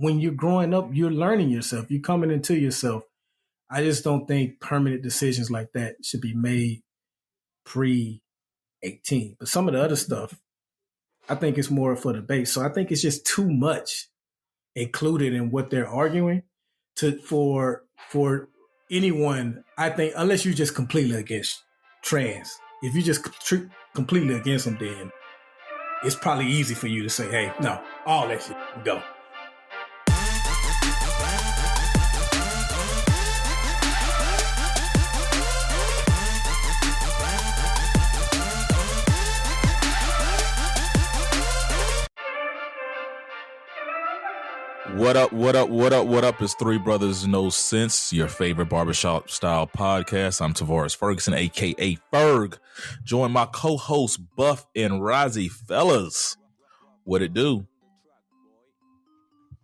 when you're growing up, you're learning yourself. You're coming into yourself. I just don't think permanent decisions like that should be made pre-18. But some of the other stuff, I think it's more for debate. So I think it's just too much included in what they're arguing for anyone. I think unless you're just completely against trans, if you just completely against them, then it's probably easy for you to say, hey, no, all that shit, go. What up? It's Three Brothers No Sense, your favorite barbershop style podcast. I'm Tavares Ferguson, aka Ferg. Join my co-hosts Buff and Razi. Fellas, what it do?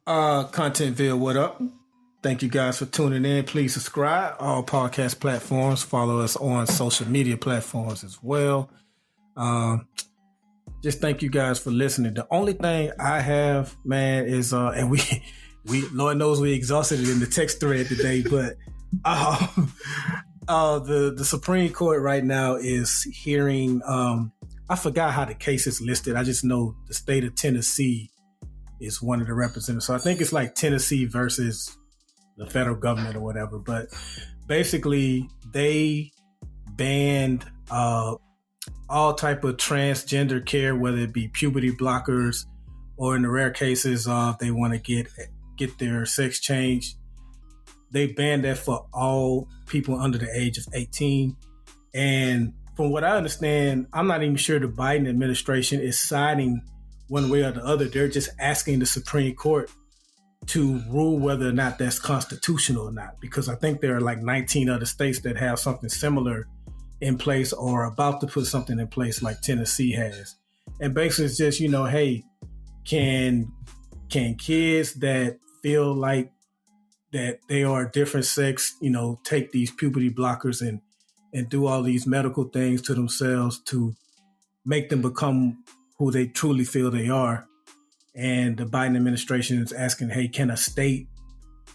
Contentville, what up? Thank you guys for tuning in. Please subscribe all podcast platforms. Follow us on social media platforms as well. Just thank you guys for listening. The only thing I have, man, is and we Lord knows we exhausted it in the text thread today, but the Supreme Court right now is hearing. I forgot how the case is listed. I just know the state of Tennessee is one of the representatives. So I think it's like Tennessee versus the federal government or whatever. But basically, they banned all type of transgender care, whether it be puberty blockers or in the rare cases they want to get their sex changed. They banned that for all people under the age of 18. And from what I understand, I'm not even sure the Biden administration is siding one way or the other. They're just asking the Supreme Court to rule whether or not that's constitutional or not, because I think there are like 19 other states that have something similar in place or about to put something in place like Tennessee has. And basically it's just, hey, can kids that feel like that they are a different sex, take these puberty blockers and do all these medical things to themselves to make them become who they truly feel they are. And the Biden administration is asking, hey, can a state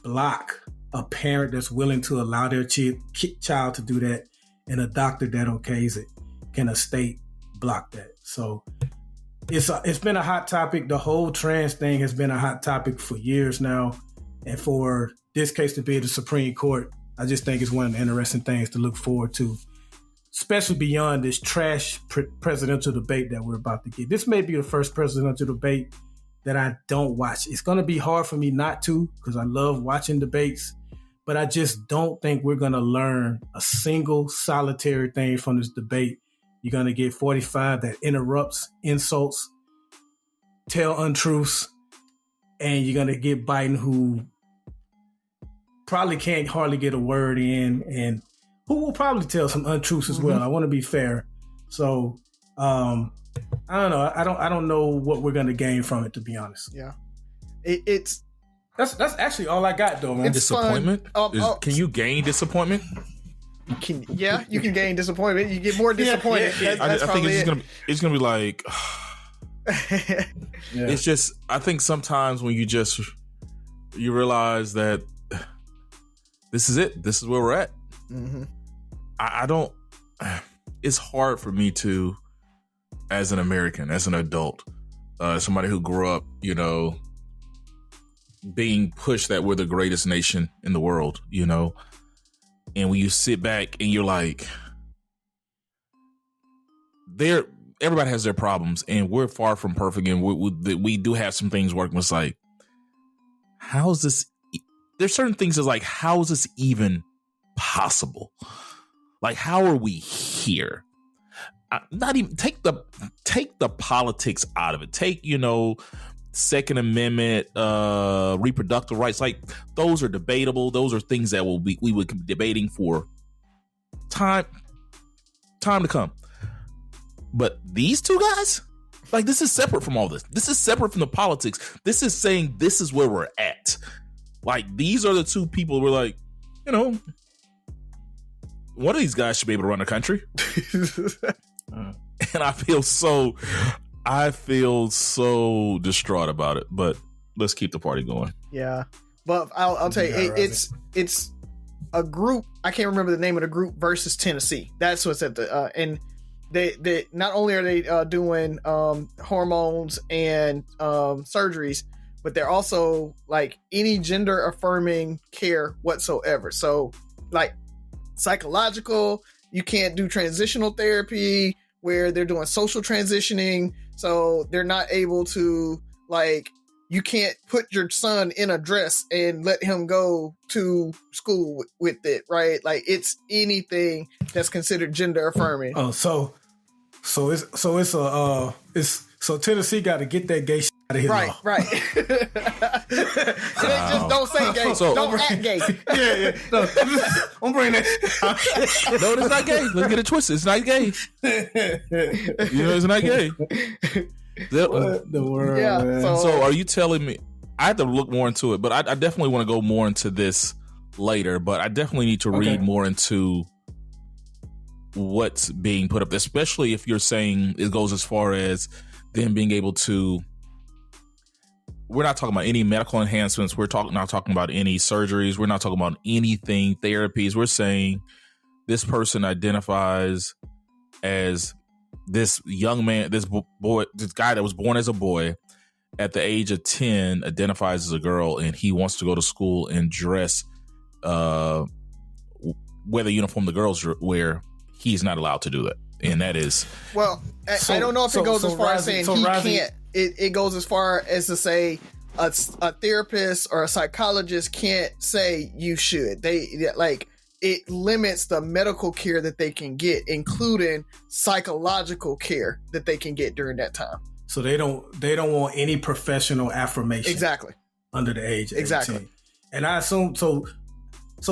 block a parent that's willing to allow their child to do that and a doctor that okays it? Can a state block that? So it's been a hot topic. The whole trans thing has been a hot topic for years now. And for this case to be at the Supreme Court, I just think it's one of the interesting things to look forward to, especially beyond this trash presidential debate that we're about to get. This may be the first presidential debate that I don't watch. It's going to be hard for me not to, because I love watching debates. But I just don't think we're going to learn a single solitary thing from this debate. You're going to get 45 that interrupts, insults, tell untruths, and you're going to get Biden who probably can't hardly get a word in and who will probably tell some untruths as well. I want to be fair. So I don't know. I don't know what we're going to gain from it, to be honest. Yeah. That's actually all I got, though, man. It's disappointment? Can you gain disappointment? You can gain disappointment. You get more disappointed. I think it's gonna be like it's just, I think sometimes when you realize that this is it, this is where we're at. Mm-hmm. I don't. It's hard for me to, as an American, as an adult, somebody who grew up, being pushed that we're the greatest nation in the world, and when you sit back and you're like, everybody has their problems and we're far from perfect, and we do have some things working. It's like, how is this? There's certain things that's like, how is this even possible? Like, how are we here? Not even take the politics out of it. Take, Second Amendment, reproductive rights, like those are debatable. Those are things that we would be debating for time to come. But these two guys, like, this is separate from all this. This is separate from the politics. This is saying this is where we're at. Like, these are the two people we're like, one of these guys should be able to run a country. And I feel so distraught about it. But let's keep the party going. Yeah, but I'll tell you, it's a group. I can't remember the name of the group versus Tennessee. That's what's at the and they not only are they doing hormones and surgeries, but they're also like any gender affirming care whatsoever. So like psychological, you can't do transitional therapy where they're doing social transitioning. So they're not able to, like, you can't put your son in a dress and let him go to school with it, right? Like it's anything that's considered gender affirming. Oh, so Tennessee got to get that gay shit out of his law. Right. Just don't say gay. Don't act gay. Yeah. No, I'm bringing that. No, it's not gay. Let's get it twisted. It's not gay. It's not gay. What the world? Yeah. Man. So are you telling me? I have to look more into it, but I definitely want to go more into this later. But I definitely need to read more into what's being put up, especially if you're saying it goes as far as them being able to. We're not talking about any medical enhancements. We're not talking about any surgeries. We're not talking about anything, therapies. We're saying this person identifies as this young man, this boy, this guy that was born as a boy at the age of 10 identifies as a girl, and he wants to go to school and dress, wear the uniform the girls wear. He's not allowed to do that. And that is... Well, I don't know if it goes as far as saying he can't. It goes as far as to say a therapist or a psychologist can't say you should. It limits the medical care that they can get, including psychological care that they can get during that time. So they don't want any professional affirmation. Exactly. Under the age of 18. Exactly. And I assume so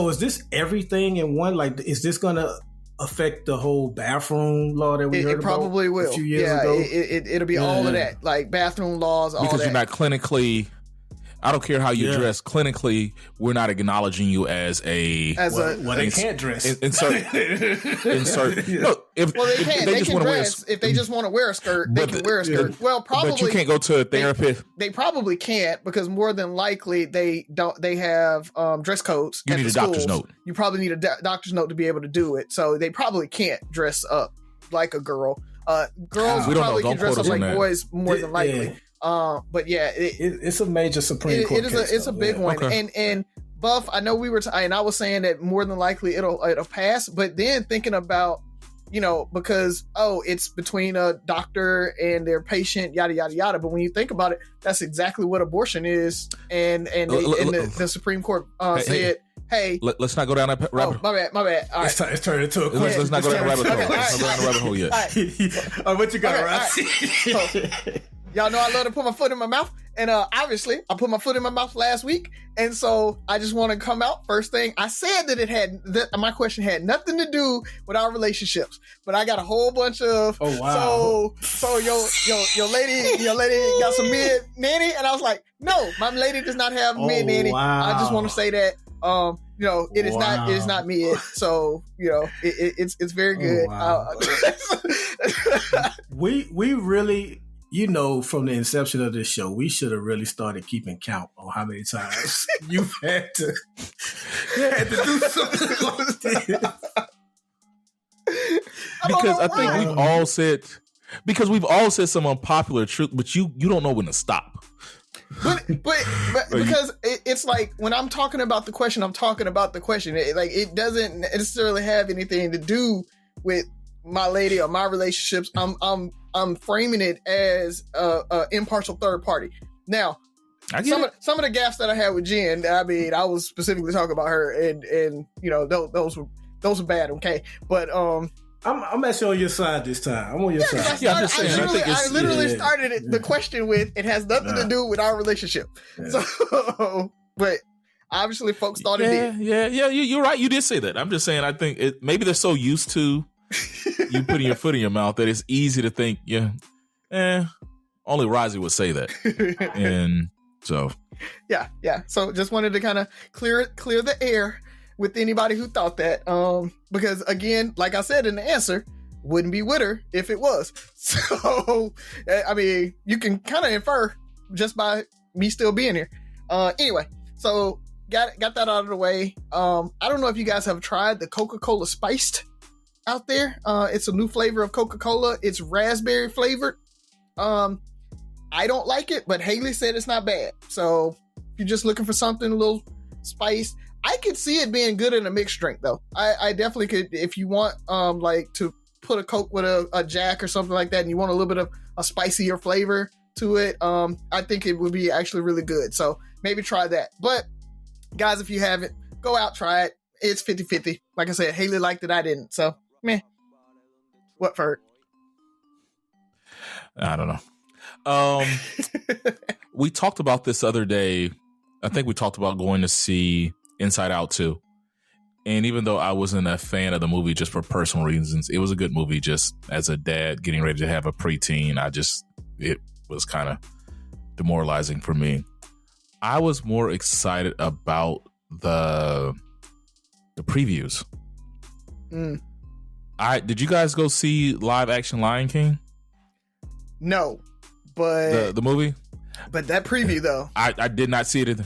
is this everything in one? Like, is this gonna affect the whole bathroom law that we heard about? It probably will. A few years ago? It'll be all of that, like bathroom laws, all because that. You're not clinically. I don't care how you dress. Clinically, we're not acknowledging you as a. They can't dress. Insert. No, they can dress if they just want to wear a skirt. They can wear a skirt. Well, probably. But you can't go to a therapist. They probably can't, because more than likely they don't. They have dress codes. You need a doctor's note. You probably need a doctor's note to be able to do it. So they probably can't dress up like a girl. Girls probably can dress up like boys more than likely. Yeah. But yeah, it's a major Supreme Court case. It's a big one. Okay. And Buff, I know we were, and I was saying that more than likely it'll pass. But then thinking about, because it's between a doctor and their patient, yada yada yada. But when you think about it, that's exactly what abortion is. And the Supreme Court said, hey, let's not go down that rabbit hole. My bad. All right. It's turned into a question. Let's not go down the rabbit hole. Let's not go down the rabbit hole yet. All right, what you got, Razi? Y'all know I love to put my foot in my mouth. And obviously, I put my foot in my mouth last week. And so I just want to come out. First thing, I said that my question had nothing to do with our relationships. But I got a whole bunch of... Oh, wow. So your lady got some mid nanny. And I was like, no, my lady does not have mid nanny. Wow. I just want to say that. It is not mid. So, it's very good. Wow. We really... from the inception of this show, we should have really started keeping count on how many times you've had to do something like this. Because I think we've all said some unpopular truth, but you don't know when to stop. But because it's like when I'm talking about the question, I'm talking about the question. It doesn't necessarily have anything to do with my lady or my relationships. I'm framing it as a impartial third party. Now, some of the gaffes that I had with Jen, I mean, I was specifically talking about her, and those were bad. Okay, but I'm actually on your side this time. I'm on your side. I literally started the question with, it has nothing to do with our relationship. Yeah. So, but obviously, folks thought it did. Yeah. You're right. You did say that. I'm just saying. I think maybe they're so used to you putting your foot in your mouth that it's easy to think, only Razi would say that. And so, yeah. So just wanted to kind of clear the air with anybody who thought that, because again, like I said in the answer, wouldn't be with her if it was. So, I mean, you can kind of infer just by me still being here. Anyway, so got that out of the way. I don't know if you guys have tried the Coca-Cola Spiced out there. It's a new flavor of Coca-Cola. It's raspberry flavored. I don't like it, but Haley said it's not bad. So if you're just looking for something a little spiced, I could see it being good in a mixed drink though. I definitely could, if you want like to put a Coke with a Jack or something like that and you want a little bit of a spicier flavor to it, I think it would be actually really good. So maybe try that. But guys, if you haven't, go out, try it. It's 50-50. Like I said, Haley liked it, I didn't. So meh. What, Ferg? I don't know. We talked about this other day. I think we talked about going to see Inside Out 2. And even though I wasn't a fan of the movie just for personal reasons, it was a good movie. Just as a dad getting ready to have a preteen, it was kind of demoralizing for me. I was more excited about the previews. Did you guys go see live action Lion King? No, but the movie. But that preview though, I did not see it.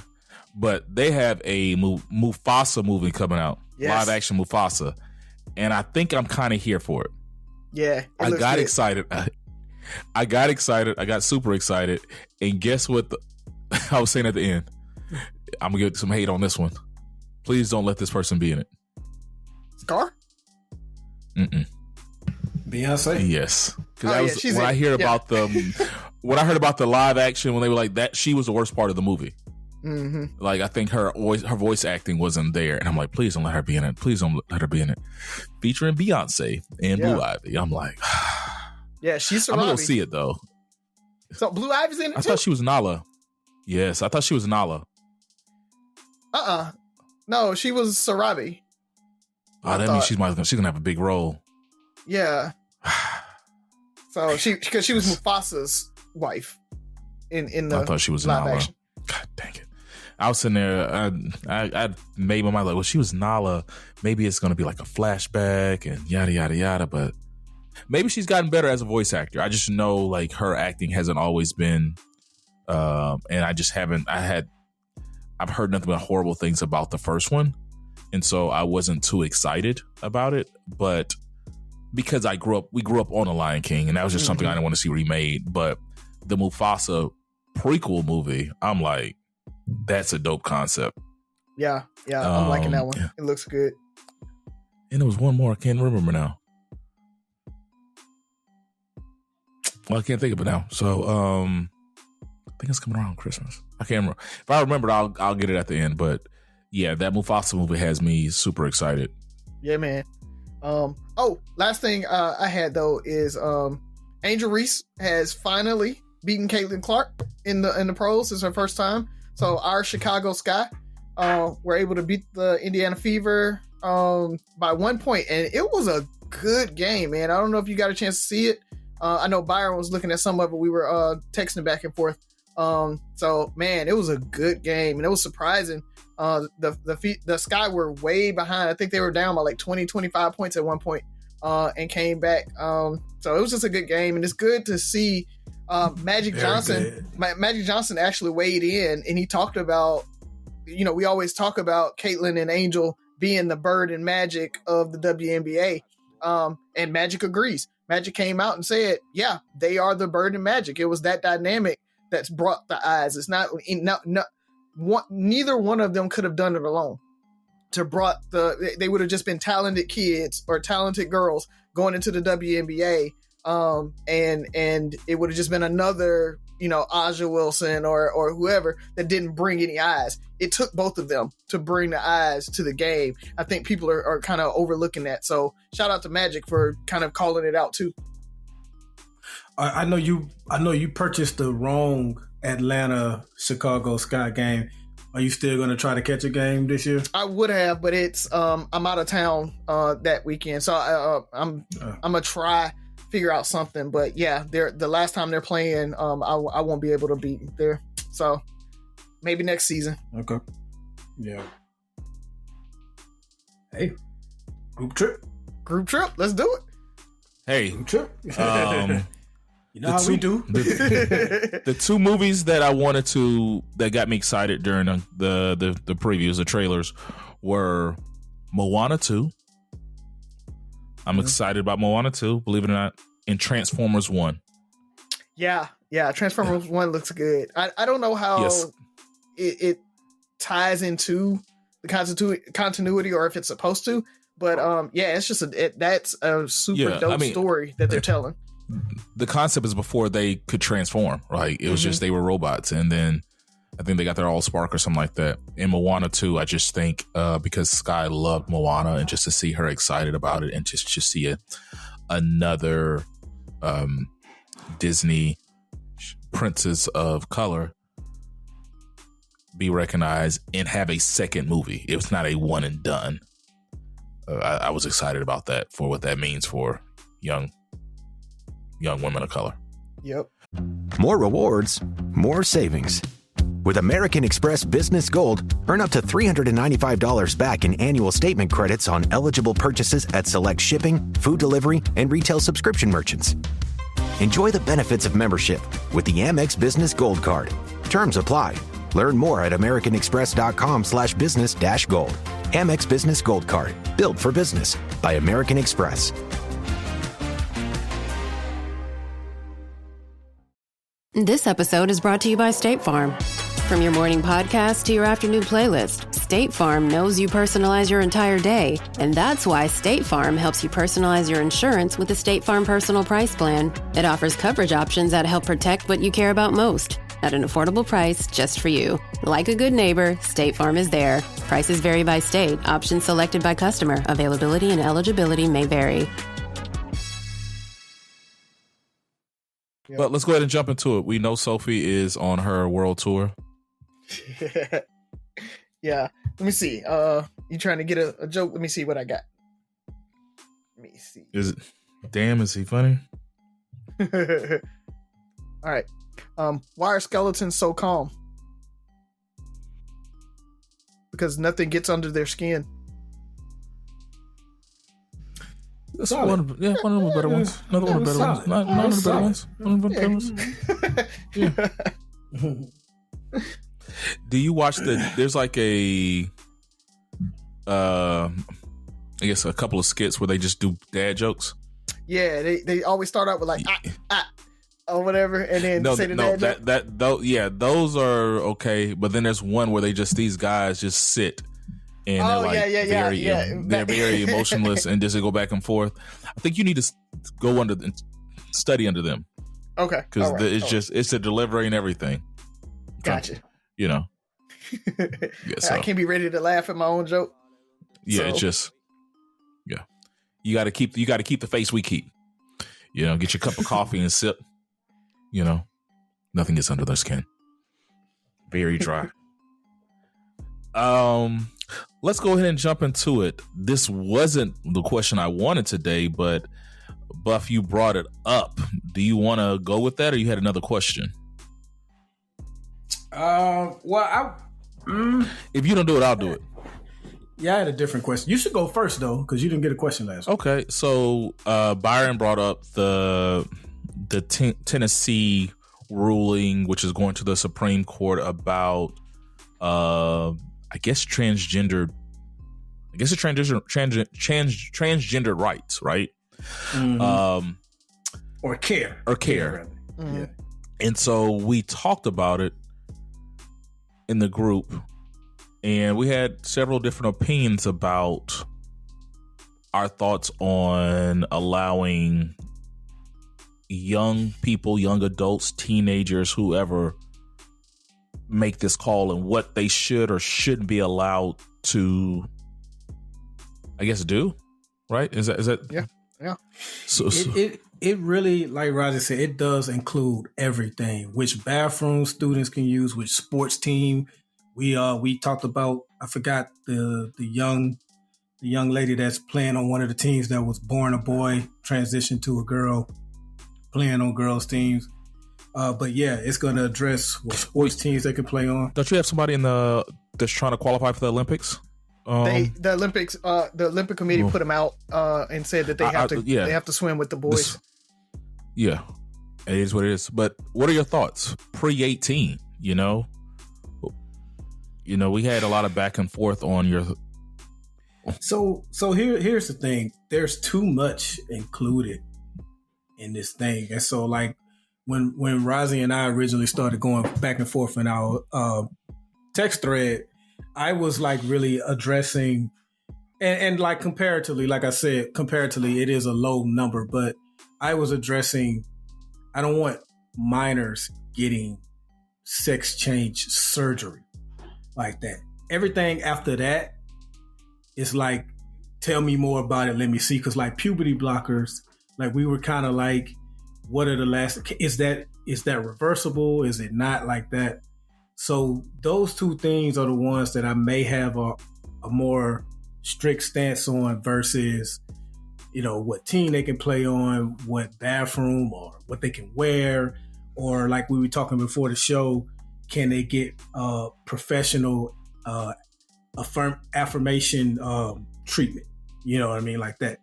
But they have a Mufasa movie coming out, live action Mufasa, and I think I'm kind of here for it. Yeah, I got excited. I got excited. I got super excited. And guess what? I was saying at the end, I'm gonna get some hate on this one. Please don't let this person be in it. Scar? Beyonce? Yes. Because when I heard about the live action, when they were like that, she was the worst part of the movie. Mm-hmm. Like, I think her voice acting wasn't there. And I'm like, please don't let her be in it. Please don't let her be in it. Featuring Beyonce and Blue Ivy. I'm like, yeah, she's I'm going to go see it, though. So Blue Ivy's in it, I thought she was Nala. Yes, I thought she was Nala. No, she was Sarabi. Oh, that means she's going to have a big role. Yeah. So because she was Mufasa's wife in the I thought she was live Nala. action. God dang it. I was sitting there, I made my mind like, well, she was Nala. Maybe it's going to be like a flashback and yada, yada, yada. But maybe she's gotten better as a voice actor. I just know like her acting hasn't always been, and I just haven't, I've heard nothing but horrible things about the first one. And so I wasn't too excited about it. But because we grew up on The Lion King, and that was just something I didn't want to see remade. But the Mufasa prequel movie, I'm like, that's a dope concept. Yeah, I'm liking that one. Yeah. It looks good. And there was one more I can't remember now. Well, I can't think of it now. So I think it's coming around Christmas. I can't remember. If I remember, I'll get it at the end. But yeah, that Mufasa movie has me super excited. Yeah, man. Last thing I had though is Angel Reese has finally beaten Caitlin Clark in the pros. It's her first time. So our Chicago Sky were able to beat the Indiana Fever by 1 point, and it was a good game, man. I don't know if you got a chance to see it. I know Byron was looking at some of it. We were texting back and forth. So man, it was a good game, and it was surprising. The Sky were way behind. I think they were down by like 20-25 points at one point, and came back. So it was just a good game, and it's good to see Magic Johnson. Magic Johnson actually weighed in, and he talked about, we always talk about Caitlin and Angel being the Bird and Magic of the WNBA, and Magic agrees. Magic came out and said, yeah, they are the Bird and Magic. It was that dynamic that's brought the eyes. It's not neither one of them could have done it alone. They would have just been talented kids or talented girls going into the WNBA, and it would have just been another, Aja Wilson or whoever that didn't bring any eyes. It took both of them to bring the eyes to the game. I think people are kind of overlooking that. So shout out to Magic for kind of calling it out too. I know you purchased the wrong Atlanta Chicago Sky game. Are you still going to try to catch a game this year? I would have, but it's I'm out of town that weekend, so I'm gonna try figure out something. But yeah, the last time they're playing, I won't be able to beat there. So maybe next season. Okay. Yeah. Hey, group trip. Let's do it. Hey, group trip. You know how we do. The two movies that that got me excited during the previews, the trailers, were Moana 2. I'm excited about Moana 2, believe it or not, and Transformers 1. Yeah, Transformers 1 looks good. I don't know how it ties into the continuity or if it's supposed to, but it's just that's a super dope story that they're telling. The concept is before they could transform, right? It was just they were robots, and then I think they got their all spark or something like that. In Moana 2, I just think because Sky loved Moana, and just to see her excited about it, and just see another Disney princess of color be recognized and have a second movie. It was not a one and done. I was excited about that for what that means for young women of color. Yep. More rewards, more savings. With American Express Business Gold, earn up to $395 back in annual statement credits on eligible purchases at select shipping, food delivery, and retail subscription merchants. Enjoy the benefits of membership with the Amex Business Gold Card. Terms apply. Learn more at americanexpress.com/business-gold. Amex Business Gold Card. Built for business by American Express. This episode is brought to you by State Farm. From your morning podcast to your afternoon playlist, State Farm knows you personalize your entire day, and that's why State Farm helps you personalize your insurance with the State Farm Personal Price Plan. It offers coverage options that help protect what you care about most at an affordable price just for you. Like a good neighbor, State Farm is there. Prices vary by state. Options selected by customer. Availability and eligibility may vary. But let's go ahead and jump into it. We know Sophie is on her world tour. Yeah. Let me see. You trying to get a joke? Let me see what I got. Let me see. Is he funny? All right. Why are skeletons so calm? Because nothing gets under their skin. That's one of the better ones. Another one of the better ones. Not one of the better ones. One of the better ones. Yeah. Do you watch there's like I guess a couple of skits where they just do dad jokes? Yeah, they always start out with like or whatever, and then say the dad joke. Those are okay, but then there's one where these guys just sit and they're very emotionless and just go back and forth. I think you need to go under and study under them. Okay, because it's the delivery and everything. Gotcha. You know, I can't be ready to laugh at my own joke. Yeah, it's just you got to keep the face we keep. You know, get your cup of coffee and sip. You know, nothing gets under their skin. Very dry. Let's go ahead and jump into it. This wasn't the question I wanted today, but Buff, you brought it up. Do you want to go with that, or you had another question? If you don't do it, I'll do it. Yeah, I had a different question. You should go first though, because you didn't get a question last week. Okay, so Byron brought up the Tennessee ruling, which is going to the Supreme Court about transgender rights, right? Mm-hmm. Or care. Mm-hmm. Yeah. And so we talked about it in the group, and we had several different opinions about our thoughts on allowing young people, young adults, teenagers, whoever, make this call and what they should or shouldn't be allowed to, I guess, do. Right? Is that? Yeah. So it really, like Razi said, it does include everything. Which bathroom students can use, which sports team. We talked about. I forgot the young lady that's playing on one of the teams that was born a boy, transitioned to a girl, playing on girls teams. But yeah, it's going to address what sports teams they can play on. Don't you have somebody that's trying to qualify for the Olympics? The Olympic Committee put them out and said that they have to swim with the boys. Yeah. It is what it is. But what are your thoughts pre-18? You know, we had a lot of back and forth on your. So here's the thing. There's too much included in this thing, and so like when Razi and I originally started going back and forth in our text thread, I was like really addressing, and like comparatively, like I said, comparatively, it is a low number, but I was addressing. I don't want minors getting sex change surgery like that. Everything after that is like, tell me more about it. Let me see. Cause like puberty blockers, like we were kind of like, what are the last, is that reversible? Is it not like that? So those two things are the ones that I may have a more strict stance on versus, what team they can play on, what bathroom or what they can wear, or like we were talking before the show, can they get professional affirmation treatment? You know what I mean? Like that.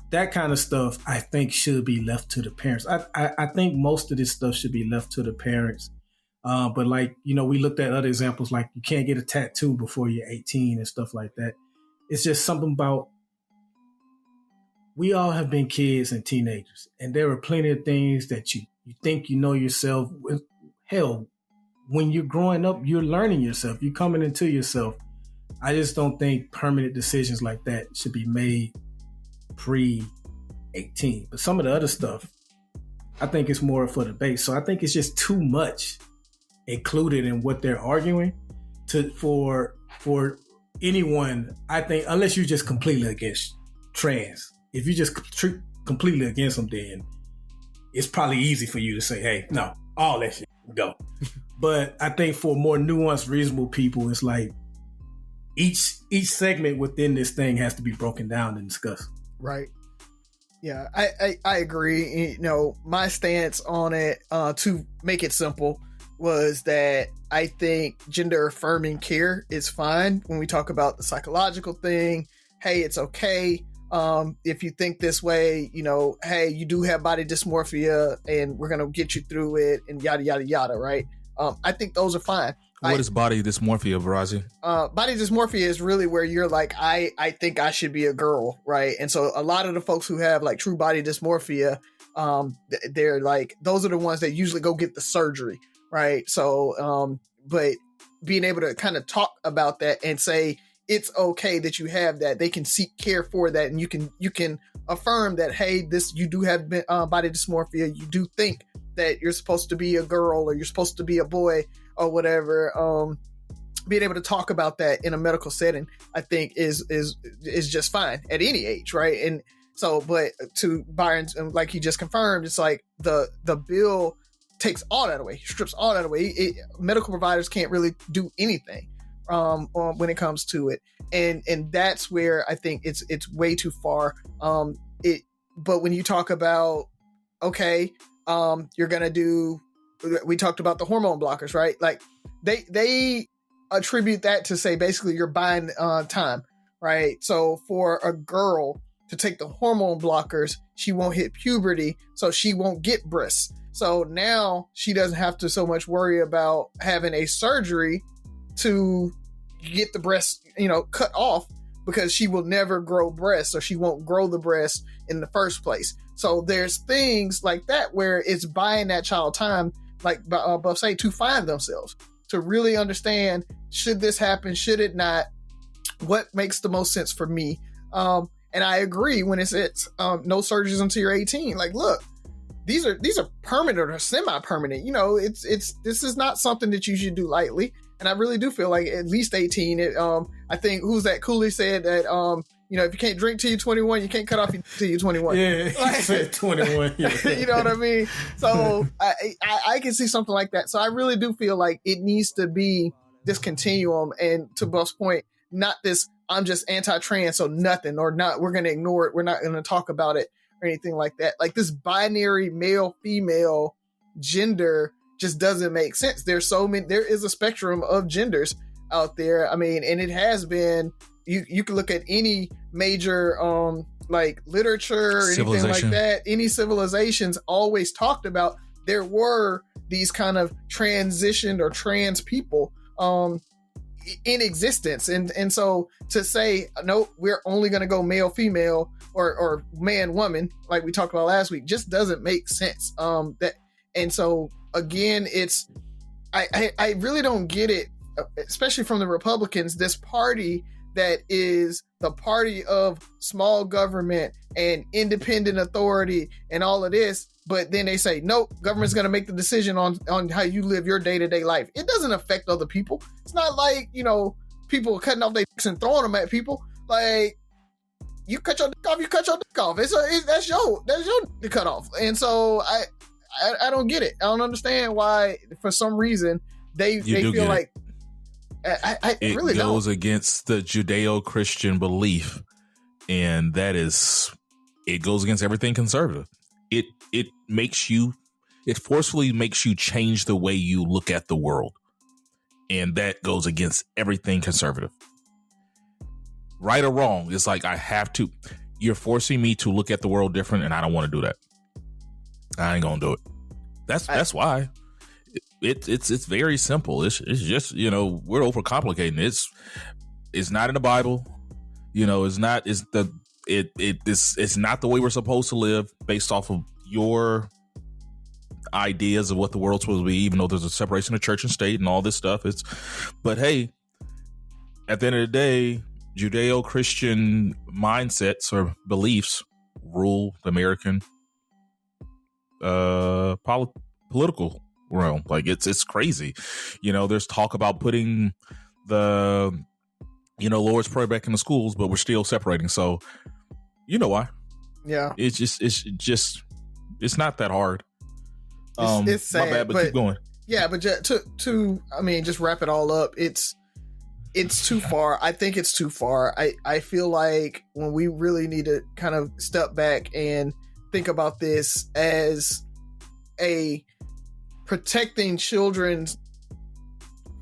That kind of stuff I think should be left to the parents. I think most of this stuff should be left to the parents. But like, we looked at other examples, like you can't get a tattoo before you're 18 and stuff like that. It's just something about, we all have been kids and teenagers, and there are plenty of things that you think you know yourself. Hell, when you're growing up, you're learning yourself. You're coming into yourself. I just don't think permanent decisions like that should be made pre-18. But some of the other stuff, I think it's more for the base. So I think it's just too much included in what they're arguing for anyone. I think unless you're just completely against trans. If you just completely against them, then it's probably easy for you to say, hey, no, all that shit, go. But I think for more nuanced, reasonable people, it's like each segment within this thing has to be broken down and discussed. Right. Yeah, I agree. My stance on it, to make it simple, was that I think gender affirming care is fine when we talk about the psychological thing. Hey, it's okay. If you think this way, hey, you do have body dysmorphia and we're going to get you through it and yada, yada, yada. Right. I think those are fine. What is body dysmorphia, Razi? Body dysmorphia is really where you're like, I think I should be a girl. Right. And so a lot of the folks who have like true body dysmorphia, they're like, those are the ones that usually go get the surgery. Right. So, but being able to kind of talk about that and say, it's okay that you have that. They can seek care for that, and you can affirm that, hey, you do have body dysmorphia. You do think that you're supposed to be a girl or you're supposed to be a boy or whatever. Being able to talk about that in a medical setting, I think is just fine at any age, right? And so, but to Byron's, like he just confirmed, it's like the bill takes all that away, strips all that away. Medical providers can't really do anything when it comes to it, and that's where I think it's way too far. But when you talk about, okay, you're gonna do, we talked about the hormone blockers, right? Like they attribute that to say basically you're buying time, right? So for a girl to take the hormone blockers, she won't hit puberty, so she won't get breasts. So now she doesn't have to so much worry about having a surgery to get the breast, cut off, because she will never grow breasts, or she won't grow the breast in the first place. So there's things like that where it's buying that child time, like Buff say, to find themselves, to really understand, should this happen? Should it not? What makes the most sense for me? And I agree when it's no surgeries until you're 18. Like, look, these are permanent or semi-permanent. This is not something that you should do lightly. And I really do feel like at least 18. I think, who's that? Cooley said that, if you can't drink till you're 21, you can't cut off till you're 21. Yeah, he said 21. Yeah. You know what I mean? So I can see something like that. So I really do feel like it needs to be this continuum. And to Buff's point, not this, I'm just anti-trans, so nothing, or not, we're going to ignore it, we're not going to talk about it or anything like that. Like this binary male, female gender just doesn't make sense. There is a spectrum of genders out there. I mean, and it has been, you can look at any major like literature or anything like that. Any civilizations always talked about there were these kind of transitioned or trans people in existence. And so to say, no, we're only going to go male, female, or man, woman, like we talked about last week, just doesn't make sense. And so again, I really don't get it, especially from the Republicans, this party that is the party of small government and independent authority and all of this. But then they say, no, government's going to make the decision on how you live your day-to-day life. It doesn't affect other people. It's not like, people cutting off their dicks and throwing them at people. Like, you cut your dick off, you cut your dick off. That's your to cut off. And so I don't get it. I don't understand why, for some reason, they feel like it really goes don't. against the Judeo-Christian belief, and it goes against everything conservative. It forcefully makes you change the way you look at the world, and that goes against everything conservative. Right or wrong, it's like you're forcing me to look at the world different, and I don't want to do that. I ain't gonna do it. That's why. It's very simple. It's just, we're overcomplicating it. It's not in the Bible. It's not the way we're supposed to live based off of your ideas of what the world's supposed to be, even though there's a separation of church and state and all this stuff. But hey, at the end of the day, Judeo-Christian mindsets or beliefs rule the American political realm. Like it's crazy. There's talk about putting the Lord's Prayer back in the schools, but we're still separating. So you know why? Yeah. It's not that hard. It's sad, my bad, but keep going. Yeah, but just wrap it all up. It's too far. I think it's too far. I feel like when we really need to kind of step back and think about this as a protecting children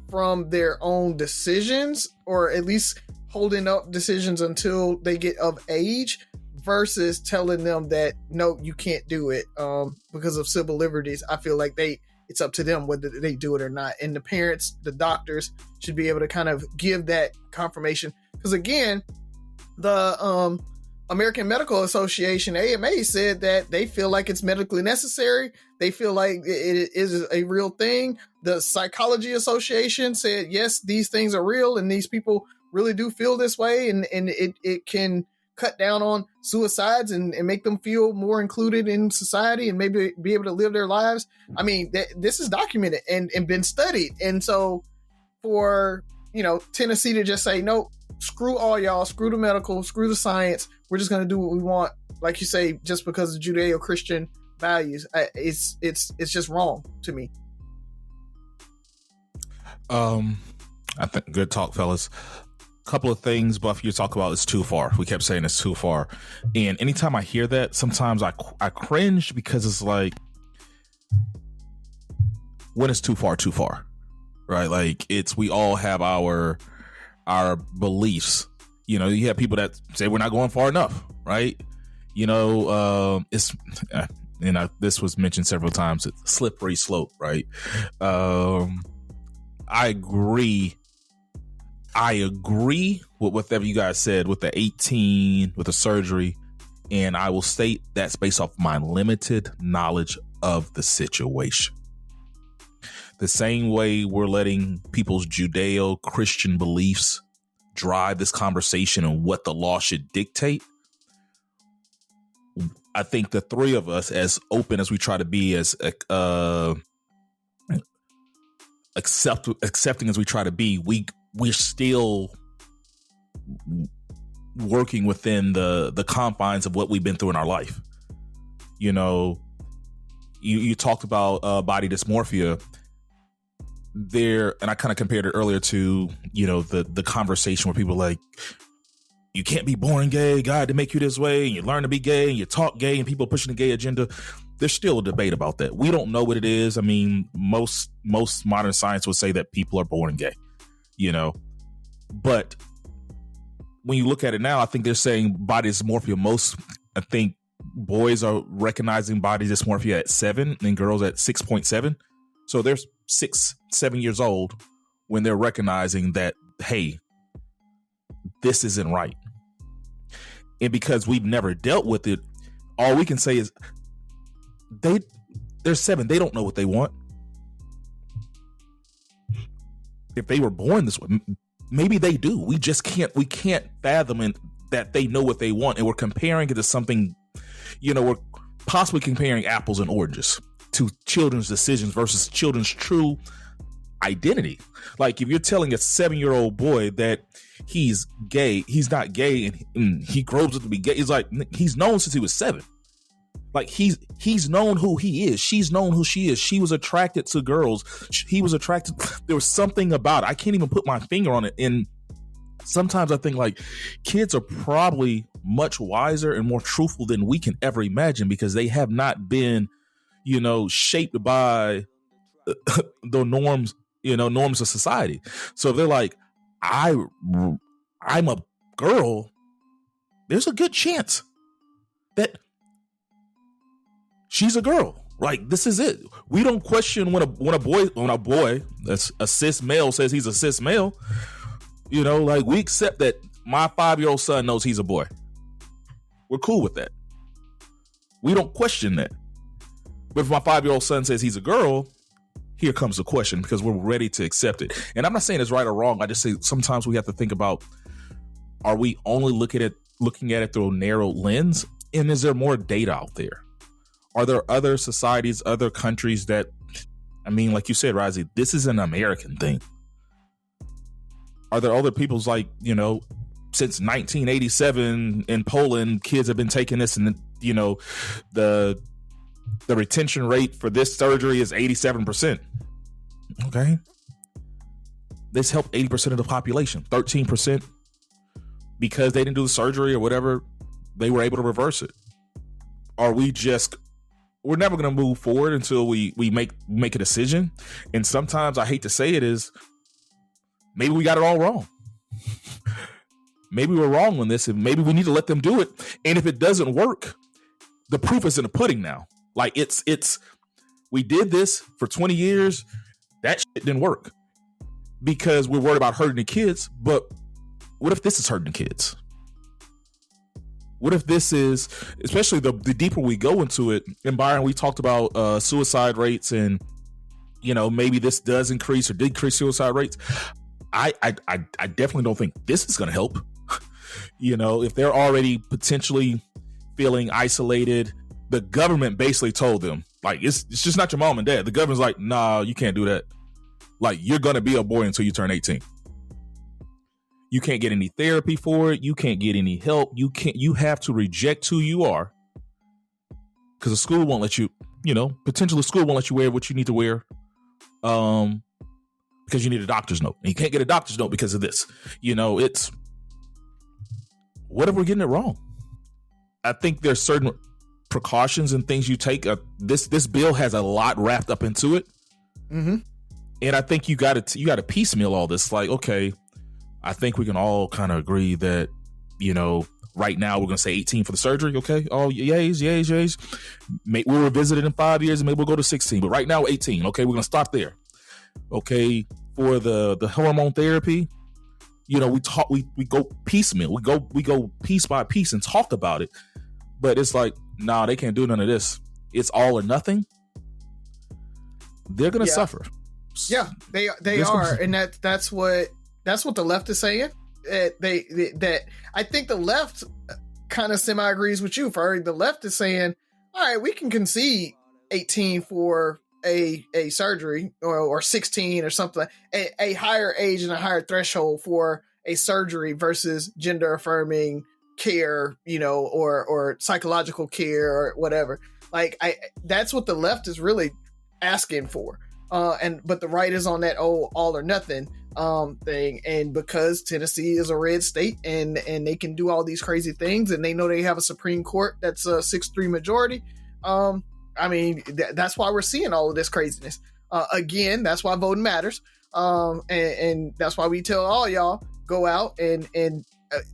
from their own decisions, or at least holding up decisions until they get of age, versus telling them that no, you can't do it because of civil liberties. I feel like it's up to them whether they do it or not, and the parents, the doctors, should be able to kind of give that confirmation. Because again, the American Medical Association, AMA, said that they feel like it's medically necessary. They feel like it is a real thing. The Psychology Association said, yes, these things are real and these people really do feel this way, and it can cut down on suicides and make them feel more included in society and maybe be able to live their lives. I mean, this is documented and been studied. And so for, Tennessee to just say, no, screw all y'all, screw the medical, screw the science, we're just going to do what we want, like you say, just because of Judeo-Christian values, it's just wrong to me. I think good talk, fellas. Couple of things, Buff, you talk about it's too far. We kept saying it's too far. And anytime I hear that, sometimes I cringe, because it's like, when is too far, right? Like we all have our beliefs. You have people that say we're not going far enough, right? This was mentioned several times. It's a slippery slope, right? I agree with whatever you guys said with the 18, with the surgery. And I will state that's based off my limited knowledge of the situation. The same way we're letting people's Judeo-Christian beliefs drive this conversation and what the law should dictate, I think the three of us, as open as we try to be, as accepting as we try to be, we're still working within the confines of what we've been through in our life. You talked about body dysmorphia there, and I kind of compared it earlier to the conversation where people are like, you can't be born gay, God to make you this way, and you learn to be gay and you talk gay, and people pushing the gay agenda. There's still a debate about that. We don't know what it is. I mean, most modern science would say that people are born gay, but when you look at it now, I think they're saying body dysmorphia. I think boys are recognizing body dysmorphia at 7 and girls at 6.7. So they're 6-7 years old when they're recognizing that, hey, this isn't right. And because we've never dealt with it, all we can say is they're 7. They don't know what they want. If they were born this way, maybe they do. We can't fathom that they know what they want. And we're comparing it to something, we're possibly comparing apples and oranges to children's decisions versus children's true identity. Like if you're telling a 7-year-old boy that he's gay, he's not gay, and he grows up to be gay. He's like, he's known since he was 7. Like he's known who he is. She's known who she is. She was attracted to girls. He was attracted. There was something about it. I can't even put my finger on it. And sometimes I think like kids are probably much wiser and more truthful than we can ever imagine because they have not been, shaped by the norms, norms of society. So if they're like, I'm a girl, there's a good chance that she's a girl. Like, this is it. We don't question when a boy that's a cis male says he's a cis male. Like we accept that my 5-year-old son knows he's a boy. We're cool with that. We don't question that. But if my 5-year-old son says he's a girl, here comes the question because we're ready to accept it. And I'm not saying it's right or wrong. I just say sometimes we have to think about, are we only looking at it through a narrow lens? And is there more data out there? Are there other societies, other countries that, like you said, Razi, this is an American thing. Are there other people's like, since 1987 in Poland, kids have been taking this and, the retention rate for this surgery is 87%. Okay. This helped 80% of the population, 13%, because they didn't do the surgery or whatever, they were able to reverse it. We're never going to move forward until we make a decision. And sometimes I hate to say it is maybe we got it all wrong. Maybe we're wrong on this and maybe we need to let them do it. And if it doesn't work, the proof is in the pudding now. Like we did this for 20 years. That shit didn't work because we're worried about hurting the kids. But what if this is hurting the kids? What if this is, especially the deeper we go into it, and Byron, we talked about suicide rates and, maybe this does increase or decrease suicide rates. I definitely don't think this is going to help. If they're already potentially feeling isolated, the government basically told them, like, it's just not your mom and dad. The government's like, nah, you can't do that. Like, you're going to be a boy until you turn 18. You can't get any therapy for it. You can't get any help. You have to reject who you are because the school won't let you, potentially the school won't let you wear what you need to wear because you need a doctor's note. And you can't get a doctor's note because of this. It's, what if we're getting it wrong? I think there's certain precautions and things you take. This bill has a lot wrapped up into it. Mm-hmm. And I think you got to piecemeal all this. Like, okay, I think we can all kind of agree that, right now we're going to say 18 for the surgery. Okay. Oh, yays. We'll revisit it in 5 years and maybe we'll go to 16. But right now, 18. Okay. We're going to stop there. Okay. For the hormone therapy, we go piecemeal. We go piece by piece and talk about it. But it's like, nah, they can't do none of this. It's all or nothing. They're going to suffer. Yeah, they are. And that's what the left is saying. That I think the left kind of semi agrees with you, Ferg. The left is saying, all right, we can concede 18 for a surgery or 16 or something, a higher age and a higher threshold for a surgery versus gender affirming care, or psychological care or whatever. Like that's what the left is really asking for. But the right is on that all or nothing thing. And because Tennessee is a red state and they can do all these crazy things and they know they have a Supreme Court that's a 6-3 majority. That's why we're seeing all of this craziness. Again, that's why voting matters. And that's why we tell all y'all go out and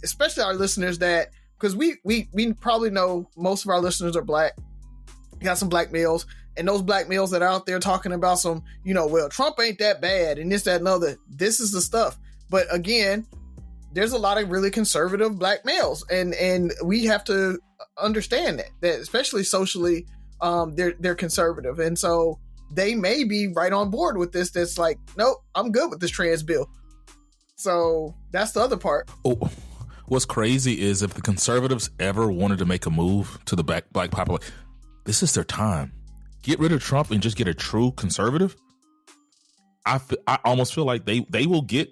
especially our listeners that because we probably know most of our listeners are black. You got some black males, and those black males that are out there talking about some, well, Trump ain't that bad and this, that, and other. This is the stuff. But again, there's a lot of really conservative black males, and we have to understand that especially socially, they're conservative, and so they may be right on board with this. That's like, nope, I'm good with this trans bill. So that's the other part. Oh, what's crazy is if the conservatives ever wanted to make a move to the black population, this is their time. Get rid of Trump and just get a true conservative. I almost feel like they will get.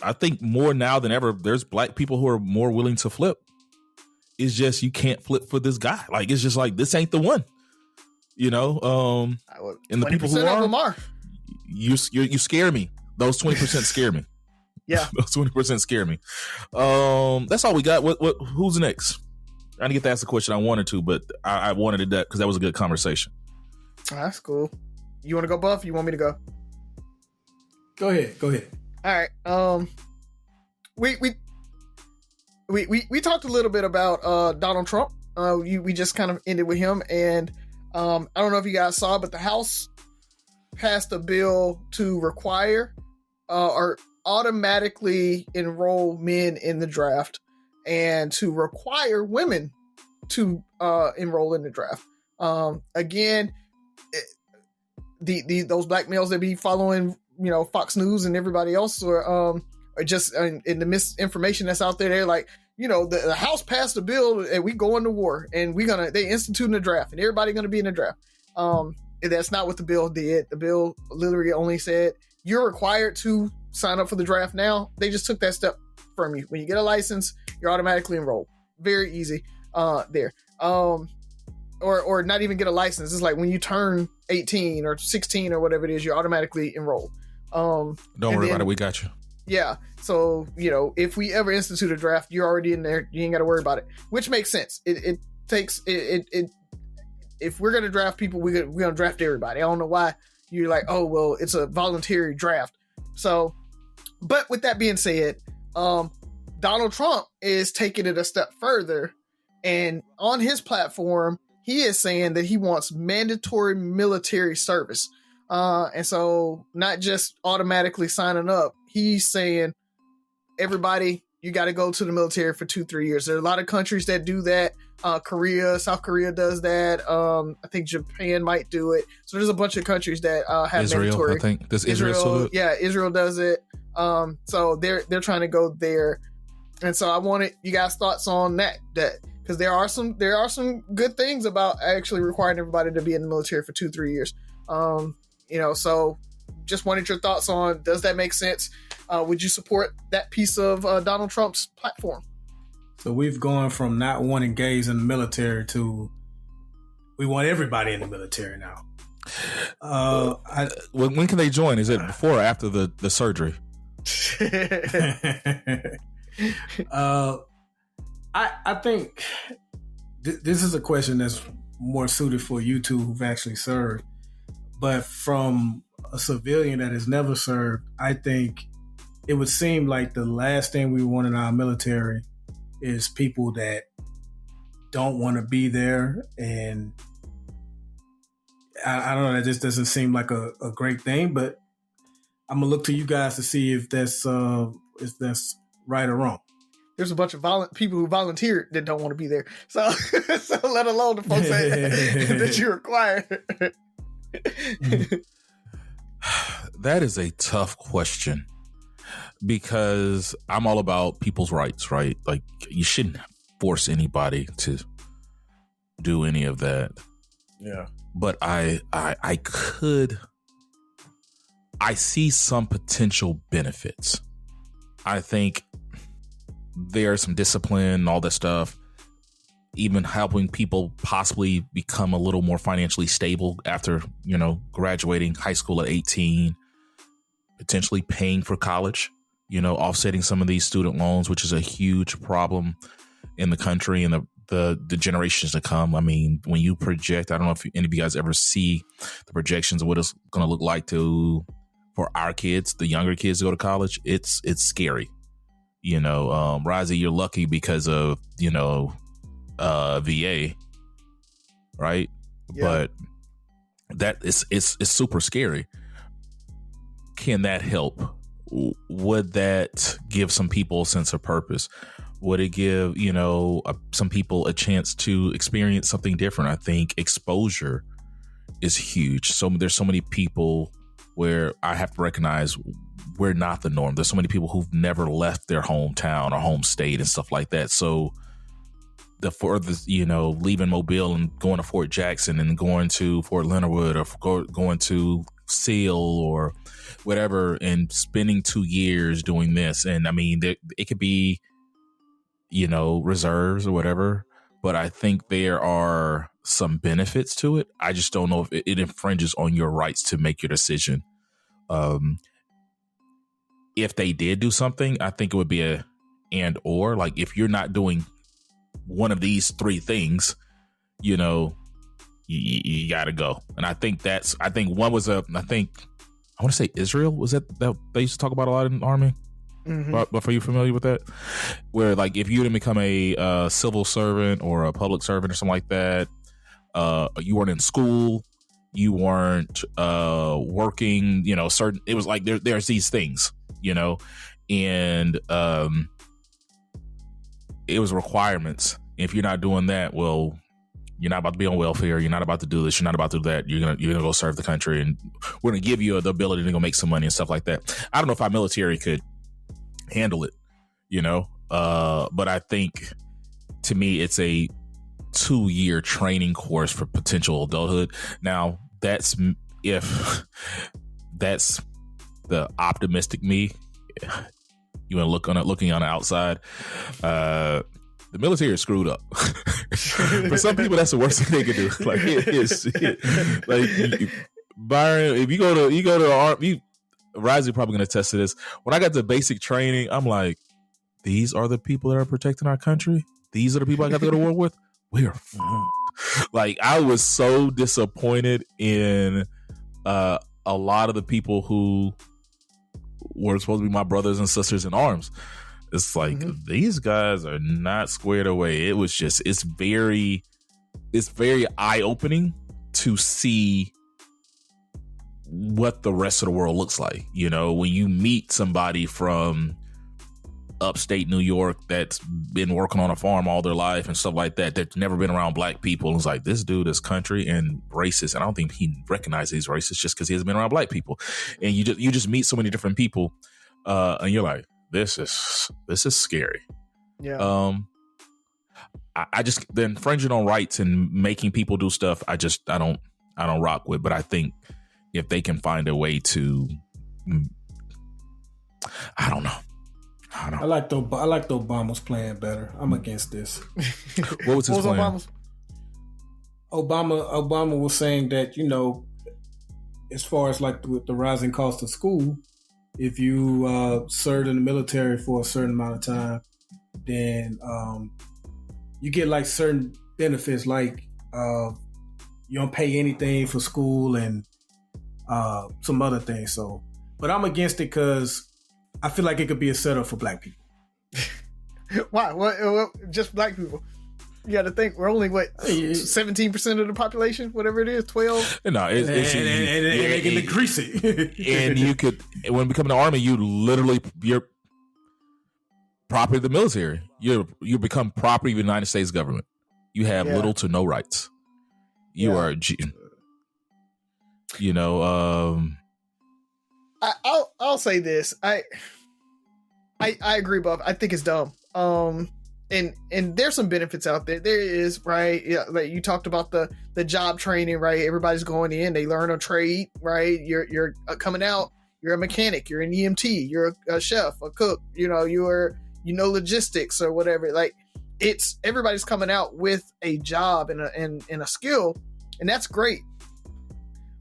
I think more now than ever, there's black people who are more willing to flip. It's just you can't flip for this guy. Like, it's just like, this ain't the one. And the people who are, you scare me. Those 20% scare me. Yeah, those 20% scare me. That's all we got. Who's next? I didn't get to ask the question I wanted to, but I wanted it because that was a good conversation. That's cool. You want to go, Buff? You want me to go? Go ahead. All right. We talked a little bit about Donald Trump. We just kind of ended with him, and I don't know if you guys saw, but the House passed a bill to require or automatically enroll men in the draft, and to require women to enroll in the draft. Again, those black males that be following, Fox News and everybody else, or just in the misinformation that's out there, they're like, the House passed a bill and we going to war and they instituting a draft and everybody gonna be in the draft. That's not what the bill did. The bill literally only said you're required to sign up for the draft now. They just took that step from you. When you get a license, you're automatically enrolled. Very easy there. Or not even get a license. It's like when you turn 18 or 16 or whatever it is, you're automatically enrolled. Don't worry about it. We got you. Yeah. So, if we ever institute a draft, you're already in there. You ain't got to worry about it, which makes sense. It takes if we're going to draft people, we're going to draft everybody. I don't know why you're like, oh, well, it's a voluntary draft. So, but with that being said, Donald Trump is taking it a step further, and on his platform, he is saying that he wants mandatory military service. And so not just automatically signing up, he's saying, everybody, you got to go to the military for 2-3 years. There are a lot of countries that do that. South Korea does that. I think Japan might do it. So there's a bunch of countries that have Israel, mandatory. I think. Does Israel still do it? Yeah, Israel does it. So they're trying to go there. And so I wanted you guys' thoughts on that because there are some good things about actually requiring everybody to be in the military for 2-3 years. So just wanted your thoughts on, does that make sense? Would you support that piece of Donald Trump's platform? So we've gone from not wanting gays in the military to we want everybody in the military now. When can they join? Is it before or after the surgery? I think this is a question that's more suited for you two who've actually served. But from a civilian that has never served, I think it would seem like the last thing we want in our military is people that don't want to be there. And I don't know, that just doesn't seem like a great thing, but I'm going to look to you guys to see if that's right or wrong. There's a bunch of people who volunteered that don't want to be there. So let alone the folks that you require. That is a tough question because I'm all about people's rights, right? Like, you shouldn't force anybody to do any of that. Yeah. But I see some potential benefits. I think there's some discipline and all that stuff, even helping people possibly become a little more financially stable after, graduating high school at 18, potentially paying for college, offsetting some of these student loans, which is a huge problem in the country and the generations to come. I mean, when you project, I don't know if any of you guys ever see the projections of what it's going to look like for our kids, the younger kids to go to college. It's scary. Razi, you're lucky because of, VA, right? Yeah. But that it's super scary. Can that help? Would that give some people a sense of purpose? Would it give, some people a chance to experience something different? I think exposure is huge. So there's so many people where I have to recognize we're not the norm. There's so many people who've never left their hometown or home state and stuff like that. So the furthest, leaving Mobile and going to Fort Jackson and going to Fort Leonard Wood or going to Seal or whatever and spending 2 years doing this. And I mean, it could be, reserves or whatever, but I think there are some benefits to it. I just don't know if it infringes on your rights to make your decision. If they did do something, I think it would be a and or, like, if you're not doing one of these 3 things, you gotta go. And I think one was I want to say Israel, was that they used to talk about a lot in the Army. Mm-hmm. But are you familiar with that? Where, like, if you didn't become a civil servant or a public servant or something like that, you weren't in school, you weren't working, certain, it was like there's these things, and it was requirements. If you're not doing that, well, you're not about to be on welfare. You're not about to do this. You're not about to do that. You're gonna go serve the country, and we're gonna give you the ability to go make some money and stuff like that. I don't know if our military could handle it, but I think, to me, it's a 2-year training course for potential adulthood. Now, that's the optimistic me. You want to looking on the outside. The military is screwed up. For some people, that's the worst thing they can do. Like, Byron, if you go to Army, Razi probably going to attest to this. When I got the basic training, I'm like, these are the people that are protecting our country. These are the people I got to go to war with. We're like, I was so disappointed in a lot of the people who were supposed to be my brothers and sisters in arms. It's like, these guys are not squared away. It was just, it's very eye-opening to see what the rest of the world looks like. When you meet somebody from upstate New York that's been working on a farm all their life and stuff like that, that's never been around black people, and it's like, this dude is country and racist, and I don't think he recognizes he's racist just because he hasn't been around black people. And you just meet so many different people, and you're like, this is scary. Yeah. I just, the infringing on rights and making people do stuff, I don't rock with. But I think if they can find a way to, I don't know. I like the Obama's plan better. I'm against this. What was his plan? Obama was saying that, as far as like the rising cost of school, if you served in the military for a certain amount of time, then you get like certain benefits, like you don't pay anything for school and some other things. So, but I'm against it because I feel like it could be a setup for black people. Why? What? Just black people? You got to think we're only 17% of the population, whatever it is, 12. No, and they can decrease it. And you could, when becoming an army, you're property of the military. You become property of the United States government. You have little to no rights. You are, I'll say this. I agree, Bob. I think it's dumb. And there's some benefits out there. There is, right? Yeah, like you talked about the job training, right? Everybody's going in, they learn a trade, right? You're coming out, you're a mechanic, you're an EMT, you're a chef, a cook, you're logistics or whatever. Like, it's everybody's coming out with a job and a skill, and that's great.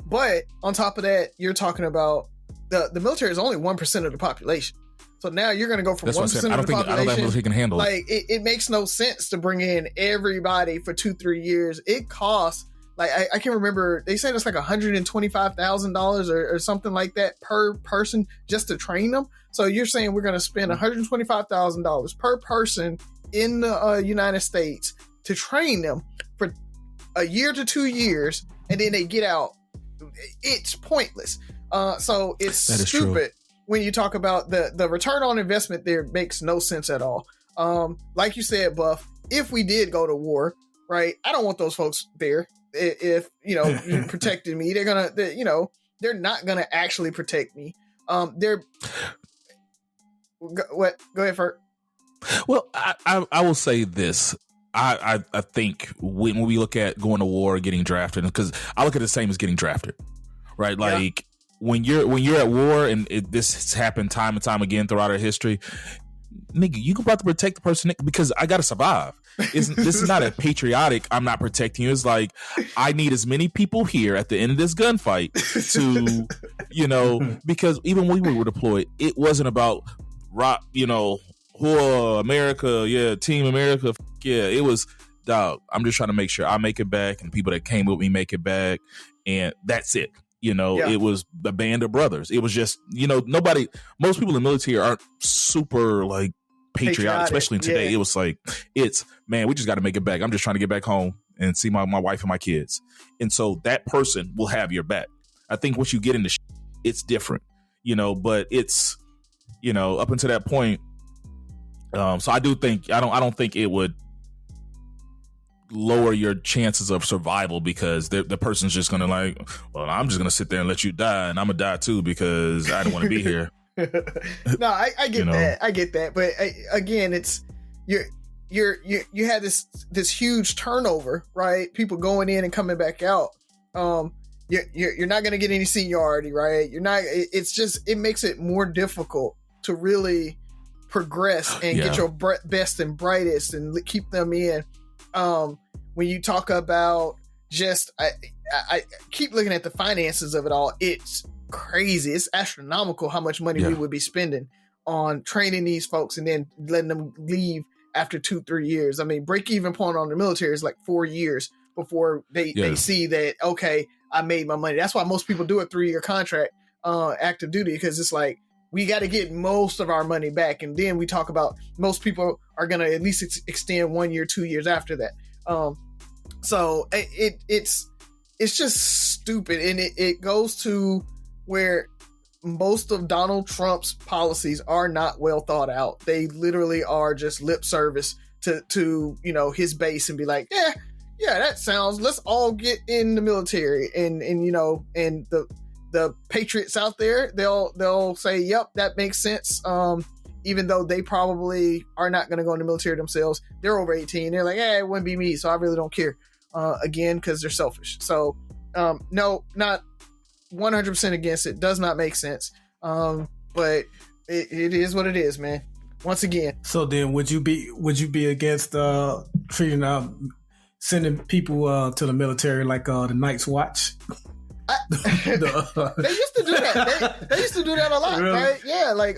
But on top of that, you're talking about the military is only 1% of the population. So now you're going to go from 1% of the population. I don't think military can handle it. Like, it makes no sense to bring in everybody for 2-3 years. It costs like I can't remember. They said it's like $125,000 or something like that per person just to train them. So you're saying we're going to spend $125,000 per person in the United States to train them for a year to 2 years, and then they get out. It's pointless. So it's stupid when you talk about the return on investment. There makes no sense at all. Like you said, Buff, if we did go to war, right, I don't want those folks there. If you protected me, they're not gonna actually protect me. Go ahead, Ferg. Well, I will say this. I think when we look at going to war, getting drafted, because I look at it the same as getting drafted, right? Like when you're at war, and this has happened time and time again throughout our history. Nigga, you about to protect the person because I gotta survive. This is not a patriotic, I'm not protecting you. It's like, I need as many people here at the end of this gunfight to, because even when we were deployed, it wasn't about America, Team America, it was, dog, I'm just trying to make sure I make it back and people that came with me make it back, and that's it. It was a band of brothers. It was just, most people in the military aren't super like patriotic, especially in today. It was like, we just got to make it back. I'm just trying to get back home and see my wife and my kids. And so that person will have your back. I think once you get into it's different, but it's, up until that point. So I don't think it would lower your chances of survival because the person's just gonna like, well, I'm just gonna sit there and let you die, and I'm gonna die too because I don't want to be here. No, I get that. I get that. But again, it's you had this huge turnover, right? People going in and coming back out. You're not gonna get any seniority, right? You're not. It's just, it makes it more difficult to really progress and get your best and brightest and keep them in. When you talk about just, I keep looking at the finances of it all. It's crazy. It's astronomical how much money we would be spending on training these folks and then letting them leave after 2-3 years. I mean, break even point on the military is like 4 years before they see that, okay, I made my money. That's why most people do a 3-year contract, active duty, because it's like, we got to get most of our money back. And then we talk about most people are going to at least extend 1 year, 2 years after that. So it's just stupid. And it goes to where most of Donald Trump's policies are not well thought out. They literally are just lip service to his base and be like, yeah, that sounds, let's all get in the military. And the patriots out there, they'll say, yep, that makes sense. Even though they probably are not going to go in the military themselves. They're over 18. They're like, it wouldn't be me, so I really don't care. Again, because they're selfish. So, no, not 100% against it. Does not make sense. But it is what it is, man. Once again. So then, would you be against sending people to the military like the Night's Watch? They used to do that. They used to do that a lot, really? Right? Yeah, like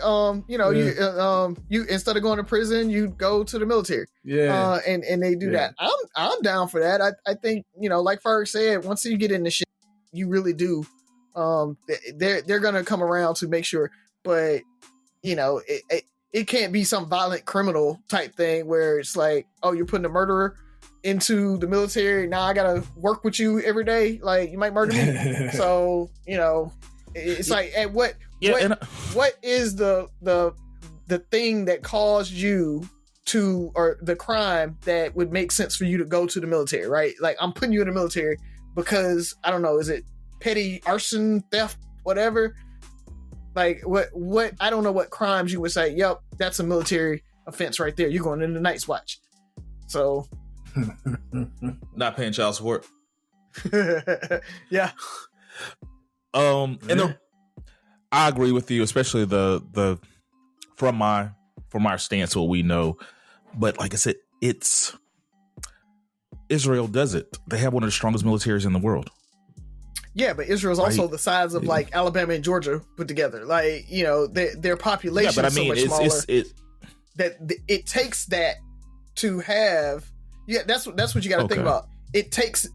you instead of going to prison, you go to the military. Yeah, and they do that. I'm down for that. I think like Ferg said, once you get in the shit, you really do. They're gonna come around to make sure, but it can't be some violent criminal type thing where it's like, oh, you're putting a murderer into the military, now I gotta work with you every day, like you might murder me. So it's like, what is the thing that caused you to, or the crime that would make sense for you to go to the military, right? Like, I'm putting you in the military because I don't know, is it petty arson, theft, whatever? Like what I don't know what crimes you would say, yep, that's a military offense right there, you're going in the Night's Watch. So not paying child support. Yeah. And I agree with you, especially the from our stance, what we know. But like I said, it's Israel does it. They have one of the strongest militaries in the world. Yeah, but Israel's also the size of like Alabama and Georgia put together. Like, their population is so much smaller. It takes that to have. Yeah, that's what you got to think about. It takes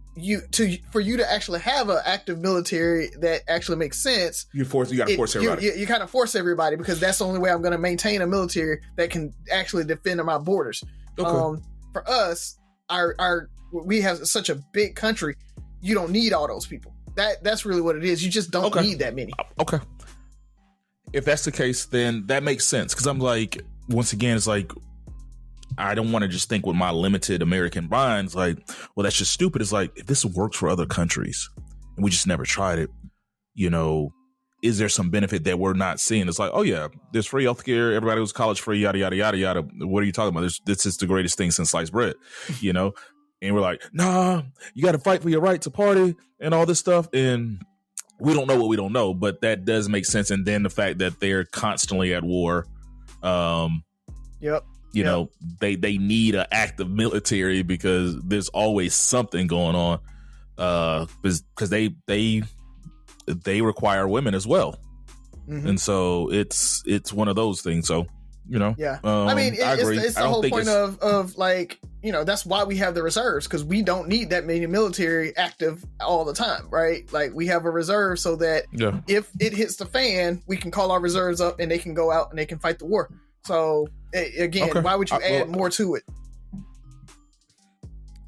for you to actually have an active military that actually makes sense, you got to force everybody. You kind of force everybody, because that's the only way I'm going to maintain a military that can actually defend my borders. Okay. For us, we have such a big country. You don't need all those people. That's really what it is. You just don't need that many. Okay. If that's the case, then that makes sense. Because I'm like, once again, it's like, I don't want to just think with my limited American minds, like, well, that's just stupid. It's like, if this works for other countries and we just never tried it, is there some benefit that we're not seeing? It's like, oh yeah, there's free healthcare. Everybody was college free, yada, yada, yada, yada. What are you talking about? This is the greatest thing since sliced bread, And we're like, nah, you got to fight for your right to party and all this stuff. And we don't know what we don't know, but that does make sense. And then the fact that they're constantly at war. Yep. They need an active military because there's always something going on. Because they require women as well, and so it's one of those things. So yeah. I mean, it's the whole point of like, that's why we have the reserves, because we don't need that many military active all the time, right? Like, we have a reserve so that if it hits the fan, we can call our reserves up and they can go out and they can fight the war. So again, why would you add more to it?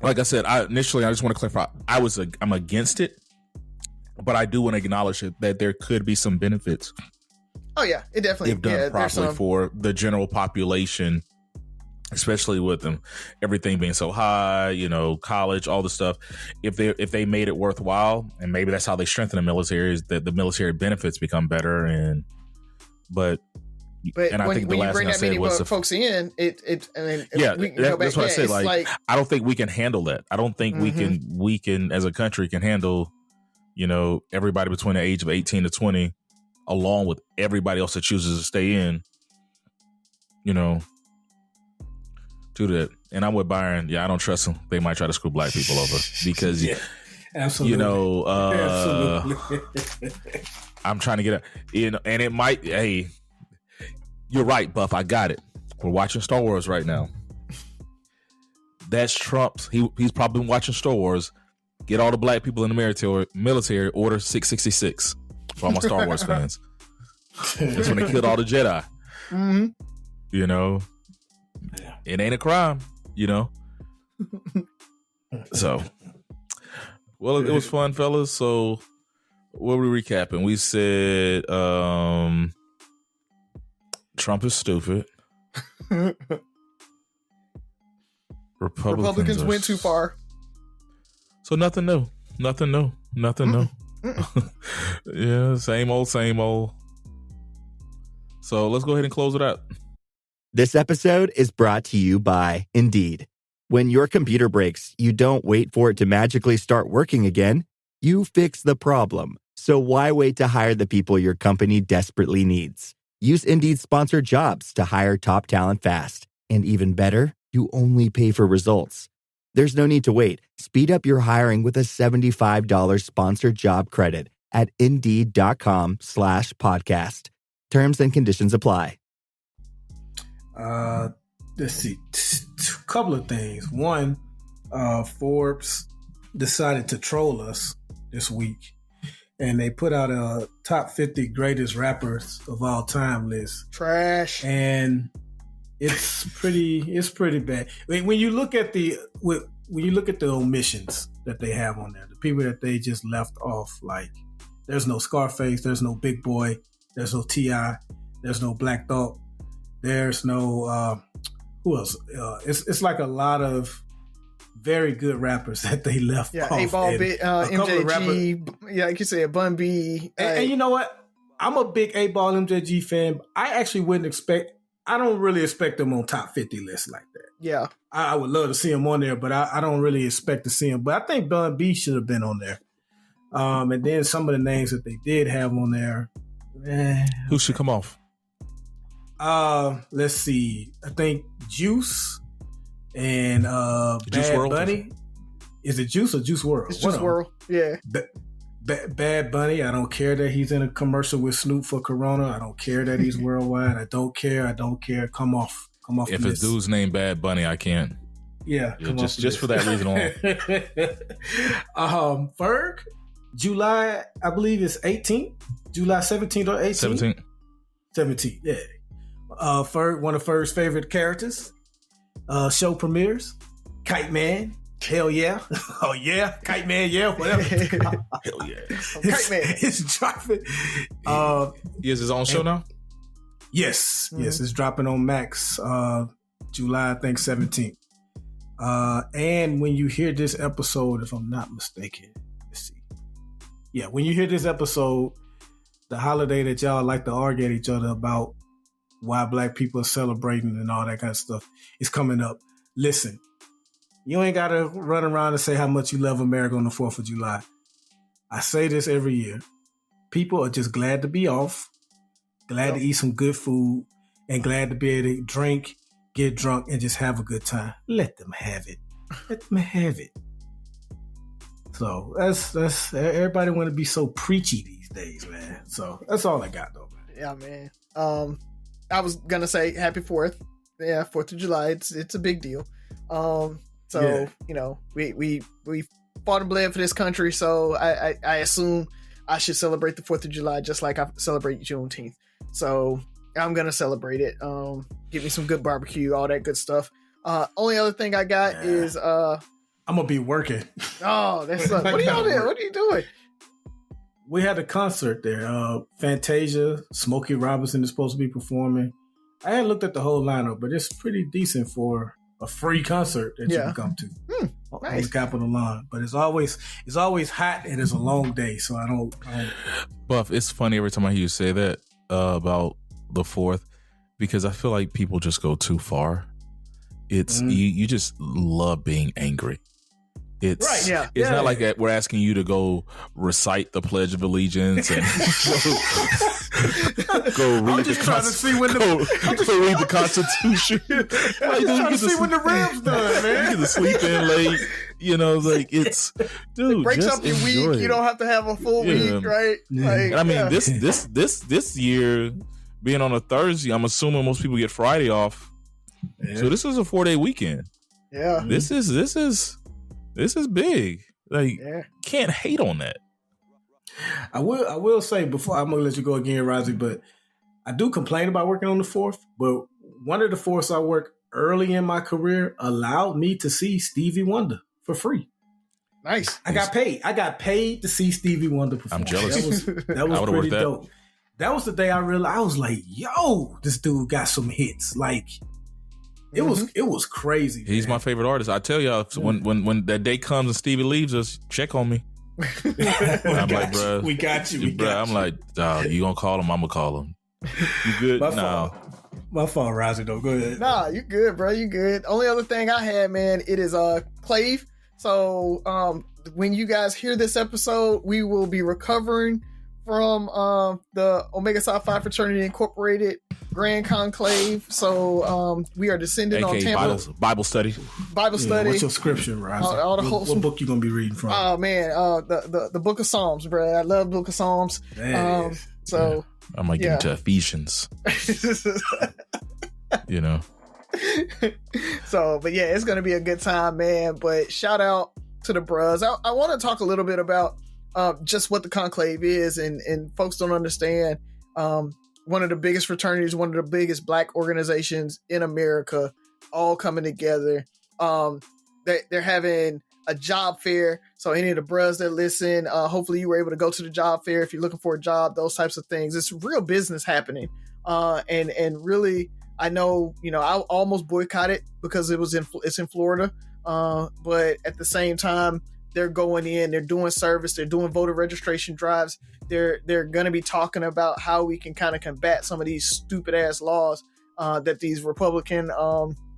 Like I said, I just want to clarify. I'm against it, but I do want to acknowledge that there could be some benefits. Oh yeah, it definitely, if done properly for the general population, especially with them, everything being so high, college, all the stuff. If they made it worthwhile, and maybe that's how they strengthen the military, is that the military benefits become better. And I think the last thing I said was folks in it. That's what I said. Like, I don't think we can handle that. I don't think we can as a country can handle, everybody between the age of 18 to 20, along with everybody else that chooses to stay in, do that. And I'm with Byron. Yeah, I don't trust them. They might try to screw black people over because, absolutely. Absolutely. I'm trying to get and it might. Hey, you're right, Buff. I got it. We're watching Star Wars right now. That's Trump's. He's probably been watching Star Wars. Get all the black people in the military. Order 666 for all my Star Wars fans. That's when they killed all the Jedi. Mm-hmm. It ain't a crime. So, well, it was fun, fellas. So, what were we recapping? We said Trump is stupid. Republicans went too far. So nothing new. Yeah, same old. So let's go ahead and close it out. This episode is brought to you by Indeed. When your computer breaks, you don't wait for it to magically start working again. You fix the problem. So why wait to hire the people your company desperately needs? Use Indeed's sponsored jobs to hire top talent fast. And even better, you only pay for results. There's no need to wait. Speed up your hiring with a $75 sponsored job credit at Indeed.com/podcast. Terms and conditions apply. Let's see. A couple of things. One, Forbes decided to troll us this week, and they put out a top 50 greatest rappers of all time list. Trash. And it's pretty bad. When you look at the omissions that they have on there, the people that they just left off, like there's no Scarface, there's no Big Boy, there's no T.I., there's no Black Thought, there's no who else? It's like a lot of very good rappers that they left off. Yeah, 8Ball, MJG, like you said, Bun B. And you know what? I'm a big 8Ball MJG fan. I actually I don't really expect them on top 50 lists like that. Yeah. I would love to see him on there, but I don't really expect to see him. But I think Bun B should have been on there. And then some of the names that they did have on there. Who should come off? Let's see. I think Juice and Bad Bunny. Is it Juice or Juice WRLD? It's Juice WRLD. Yeah. Bad Bunny. I don't care that he's in a commercial with Snoop for Corona. I don't care that he's worldwide. I don't care. Come off. If a dude's named Bad Bunny, I can't. Yeah, just for that reason alone. Ferg, July, I believe it's 18th, July 17th or 18th. 17th, yeah. Ferg, one of Ferg's favorite characters. Show premieres. Kite Man. Hell yeah. Oh yeah. Kite Man, yeah, whatever. Hell yeah. Kite Man. It's dropping. He has his own show now? Yes. Mm-hmm. Yes, it's dropping on Max July, I think, 17th. And when you hear this episode, if I'm not mistaken, let's see. Yeah, when you hear this episode, the holiday that y'all like to argue at each other about why black people are celebrating and all that kind of stuff is coming up. Listen, you ain't got to run around and say how much you love America on the 4th of July. I say this every year. People are just glad to be off, glad to eat some good food, and glad to be able to drink, get drunk, and just have a good time. Let them have it. Let them have it. So that's everybody want to be so preachy these days, man. So that's all I got, though, man. Yeah, man. I was gonna say happy 4th. Yeah, 4th of July. It's a big deal. So you know, we fought and bled for this country. So I assume I should celebrate the 4th of July just like I celebrate Juneteenth. So I'm gonna celebrate it. Get me some good barbecue, all that good stuff. Only other thing I got is I'm gonna be working. Oh, that's what are y'all doing? What are you doing? We had a concert there. Fantasia, Smokey Robinson is supposed to be performing. I hadn't looked at the whole lineup, but it's pretty decent for a free concert that you can come to on the Capitol lawn. But it's always hot and it's a long day, so I don't. Buff, it's funny every time I hear you say that about the 4th, because I feel like people just go too far. It's you just love being angry. It's right, yeah. It's not like we're asking you to go recite the Pledge of Allegiance and go read read the Constitution. I'm trying to see when the Rams done, man. You get to sleep in late. You know, like it's dude. It breaks up your week. You don't have to have a full week, right? Yeah. Like, I mean, this year being on a Thursday, I'm assuming most people get Friday off. Yeah. So this is a 4-day weekend. Yeah. This is big. Like, can't hate on that. I will say before I'm gonna let you go again, Razi, but I do complain about working on the 4th. But one of the 4ths I worked early in my career allowed me to see Stevie Wonder for free. Nice. I got paid. I got paid to see Stevie Wonder perform. I'm jealous. That was pretty dope. That was the day I realized I was like, "Yo, this dude got some hits." Like. It was crazy. He's my favorite artist. I tell y'all, when that day comes and Stevie leaves us, check on me. I'm like, bro, we got you. I'm like, you gonna call him? I'm gonna call him. You good? My fault, Razi. Though, go ahead. Nah, you good, bro. You good. Only other thing I had, man, it is Conclave. So when you guys hear this episode, we will be recovering from the Omega Psi Phi Fraternity Incorporated Grand Conclave. So we are descending on Tampa. Bible study. What's your scripture, Razi? What book you gonna be reading from? Oh man, the Book of Psalms, bro. I love Book of Psalms. So I might get into Ephesians. You know. So, but yeah, it's gonna be a good time, man. But shout out to the bros. I want to talk a little bit about just what the Conclave is, and folks don't understand. One of the biggest fraternities, one of the biggest black organizations in America, all coming together. They're having a job fair. So any of the bros that listen, hopefully you were able to go to the job fair if you're looking for a job, those types of things. It's real business happening. And really, I know, I almost boycotted because it's in Florida. But at the same time, they're going in, they're doing service, they're doing voter registration drives. They're going to be talking about how we can kind of combat some of these stupid ass laws that these Republican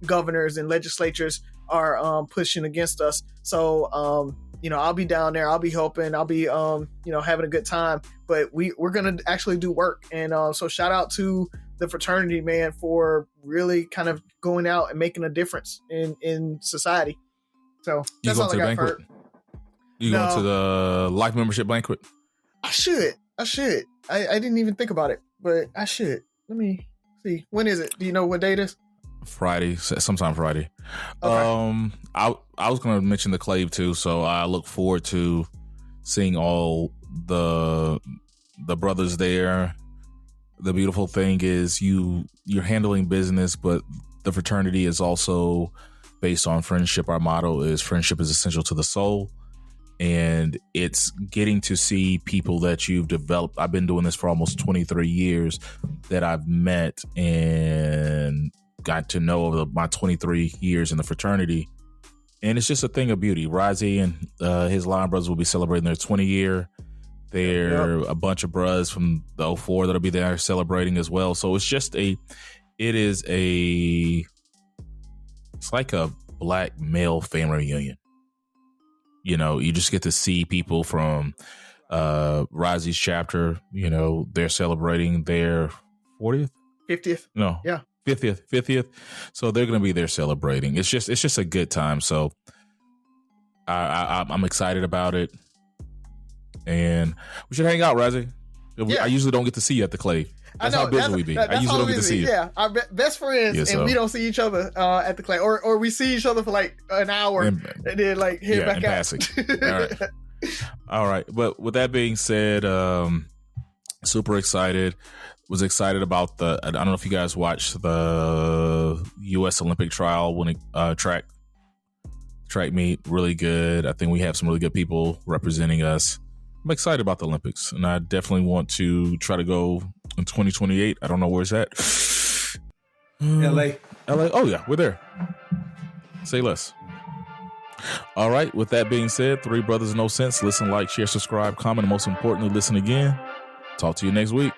governors and legislatures are pushing against us. So, I'll be down there, I'll be helping, I'll be, having a good time, but we're going to actually do work. And so shout out to the fraternity, man, for really kind of going out and making a difference in society. So that's all I got for it. You going to the life membership banquet? I should. I didn't even think about it, but I should. Let me see. When is it? Do you know what date it is? Friday, sometime Friday. Okay. I was going to mention the Conclave too, so I look forward to seeing all the brothers there. The beautiful thing is you're handling business, but the fraternity is also based on friendship. Our motto is friendship is essential to the soul. And it's getting to see people that you've developed. I've been doing this for almost 23 years that I've met and got to know over my 23 years in the fraternity. And it's just a thing of beauty. Razi and his line brothers will be celebrating their 20 year. There a bunch of bros from the 04 that'll be there celebrating as well. So it's like a black male family reunion. You know, you just get to see people from Razi's chapter. You know, they're celebrating their 40th? 50th? No. Yeah. 50th. So they're going to be there celebrating. It's just a good time. So I'm excited about it. And we should hang out, Razi. Yeah. I usually don't get to see you at the Conclave. That's how busy we be. I usually don't get to see you. Yeah, our best friends, and we don't see each other at the Conclave, or we see each other for like an hour, and then like head back out. Passing. All right. But with that being said, super excited. Was excited about I don't know if you guys watched the U.S. Olympic trial when track meet. Really good. I think we have some really good people representing us. I'm excited about the Olympics, and I definitely want to try to go in 2028. I don't know where it's at. LA. Oh, yeah, we're there. Say less. All right. With that being said, Three Brothers No Sense. Listen, like, share, subscribe, comment, and most importantly, listen again. Talk to you next week.